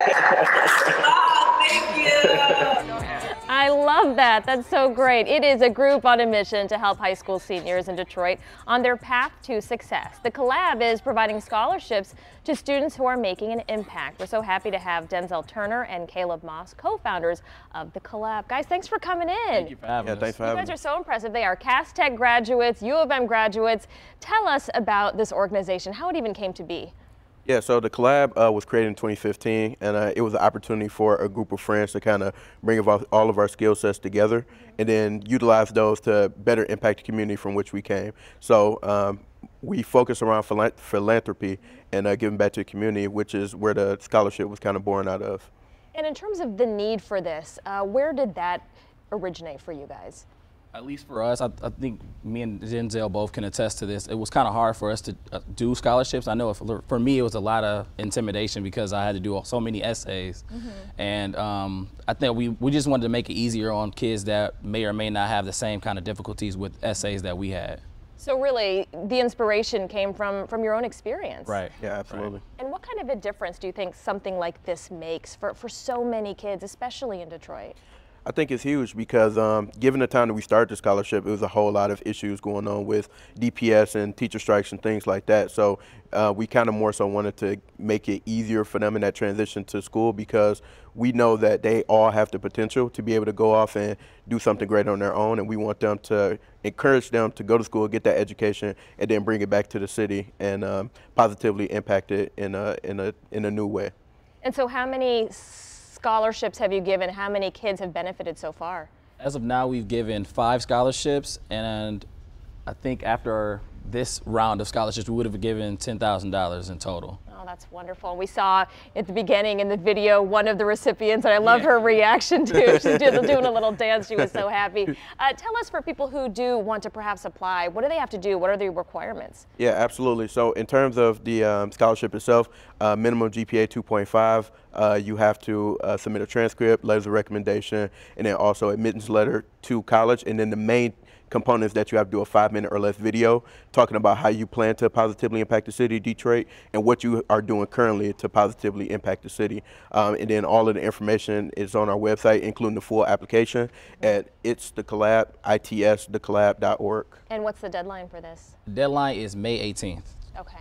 Oh, thank you. I love that. That's so great. It is a group on a mission to help high school seniors in Detroit on their path to success. The Collab is providing scholarships to students who are making an impact. We're so happy to have Denzel Turner and Caleb Moss, co-founders of the Collab. Guys, thanks for coming in. Thank you for having us. Thanks for having us. You guys are so impressive. They are Cass Tech graduates, U of M graduates. Tell us about this organization, how it even came to be. Yeah, so the Collab was created in 2015, and it was an opportunity for a group of friends to kind of bring all of our skill sets together and then utilize those to better impact the community from which we came. So we focus around philanthropy and giving back to the community, which is where the scholarship was kind of born out of. And in terms of the need for this, where did that originate for you guys? At least for us, I think me and Denzel both can attest to this. It was kind of hard for us to do scholarships. I know for me it was a lot of intimidation because I had to do so many essays. And I think we just wanted to make it easier on kids that may or may not have the same kind of difficulties with essays that we had. So really, the inspiration came from your own experience. Right. Yeah, absolutely. And what kind of a difference do you think something like this makes for so many kids, especially in Detroit? I think it's huge because given the time that we started the scholarship, it was a whole lot of issues going on with DPS and teacher strikes and things like that. So we kind of more so wanted to make it easier for them in that transition to school because we know that they all have the potential to be able to go off and do something great on their own, and we want them to encourage them to go to school, get that education, and then bring it back to the city and positively impact it in a new way. And so how many scholarships have you given? How many kids have benefited so far? As of now, we've given 5 scholarships, and I think after this round of scholarships, we would have given $10,000 in total. Oh, that's wonderful. We saw at the beginning in the video one of the recipients, and I love her reaction too. She's doing a little dance. She was so happy. Tell us, for people who do want to perhaps apply, what do they have to do? What are the requirements? Yeah, absolutely. So in terms of the scholarship itself, minimum GPA 2.5, you have to submit a transcript, letters of recommendation, and then also admittance letter to college. And then the main components that you have to do a 5-minute or less video talking about how you plan to positively impact the city of Detroit and what you are doing currently to positively impact the city. And then all of the information is on our website, including the full application at itsthecollab.org. And what's the deadline for this? The deadline is May 18th. Okay.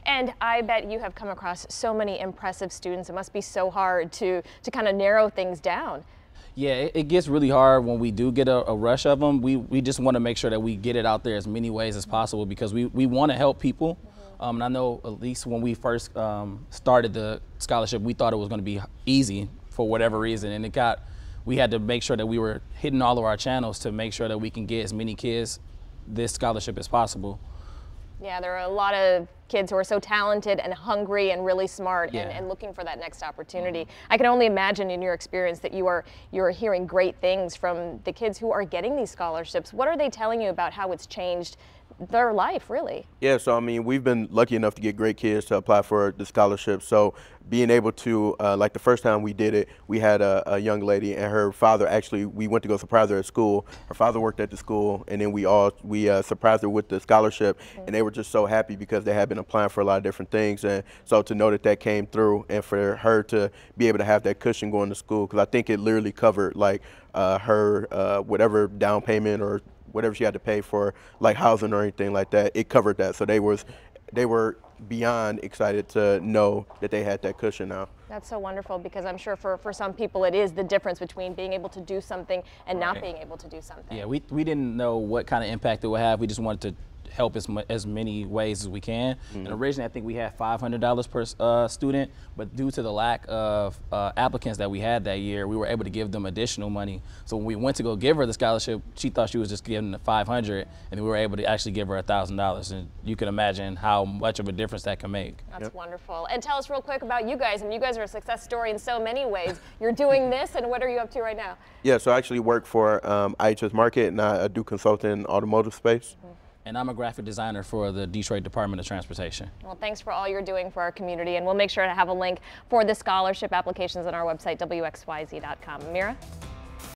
And I bet you have come across so many impressive students. It must be so hard to kind of narrow things down. Yeah, it gets really hard when we do get a rush of them. We just want to make sure that we get it out there as many ways as possible because we want to help people. And I know at least when we first started the scholarship, we thought it was going to be easy for whatever reason. And we had to make sure that we were hitting all of our channels to make sure that we can get as many kids this scholarship as possible. Yeah, there are a lot of kids who are so talented and hungry and really smart and looking for that next opportunity. I can only imagine in your experience that you are hearing great things from the kids who are getting these scholarships. What are they telling you about how it's changed their life, really? Yeah, so I mean, we've been lucky enough to get great kids to apply for the scholarship. So being able to, like the first time we did it, we had a young lady and her father, actually, we went to go surprise her at school. Her father worked at the school, and then we surprised her with the scholarship, and they were just so happy because they had been applying for a lot of different things. And so to know that that came through and for her to be able to have that cushion going to school, because I think it literally covered like her whatever down payment or whatever she had to pay for like housing or anything like that, it covered that. So they were beyond excited to know that they had that cushion now. That's so wonderful, because I'm sure for some people it is the difference between being able to do something and not being able to do something. Yeah, we didn't know what kind of impact it would have. We just wanted to help as many ways as we can. And originally I think we had $500 per student, but due to the lack of applicants that we had that year, we were able to give them additional money. So when we went to go give her the scholarship, she thought she was just giving the $500, and we were able to actually give her $1,000. And you can imagine how much of a difference that can make. That's wonderful. And tell us real quick about you guys. I mean, you guys are a success story in so many ways. You're doing this, and what are you up to right now? Yeah, so I actually work for IHS Market, and I do consulting in automotive space. And I'm a graphic designer for the Detroit Department of Transportation. Well, thanks for all you're doing for our community, and we'll make sure to have a link for the scholarship applications on our website, WXYZ.com. Mira?